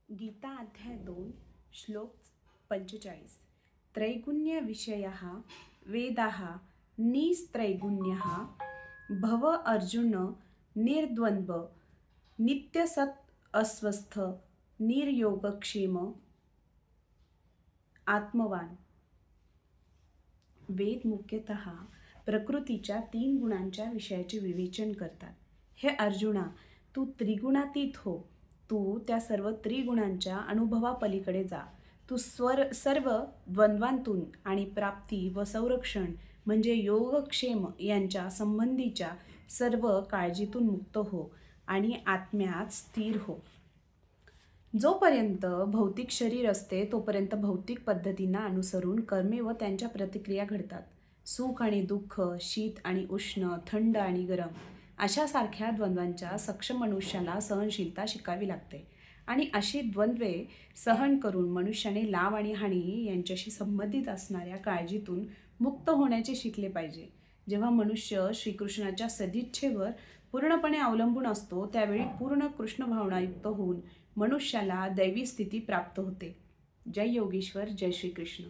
गीता अध्याय 2 श्लोक 45 त्रैगुण्य विषयः वेदाः निस्त्रैगुण्यः भव अर्जुन निर्द्वन्द्व नित्यसत् अस्वस्थ निर्योगक्षेम आत्मवान. वेद मुख्यतः प्रकृतीच्या 3 गुणांच्या विषयाचे विवेचन करतात. हे अर्जुना, तू त्रिगुणातीत हो. तू त्या सर्व त्रिगुणांच्या अनुभवापलीकडे जा. तू सर्व द्वंद्वांतून आणि प्राप्ती व संरक्षण म्हणजे योगक्षेम यांच्या संबंधीच्या सर्व काळजीतून मुक्त हो आणि आत्म्यात स्थिर हो. जोपर्यंत भौतिक शरीर असते तोपर्यंत भौतिक पद्धतींना अनुसरून कर्मे व त्यांच्या प्रतिक्रिया घडतात. सुख आणि दुःख, शीत आणि उष्ण, थंड आणि गरम अशासारख्या द्वंद्वांच्या सक्षम मनुष्याला सहनशीलता शिकावी लागते आणि अशी द्वंद्वे सहन करून मनुष्याने लाभ आणि हानी यांच्याशी संबंधित असणाऱ्या काळजीतून मुक्त होण्याचे शिकले पाहिजे. जेव्हा मनुष्य श्रीकृष्णाच्या सदिच्छेवर पूर्णपणे अवलंबून असतो त्यावेळी पूर्ण कृष्ण भावनायुक्त होऊन मनुष्याला दैवी स्थिती प्राप्त होते. जय योगेश्वर, जय श्रीकृष्ण.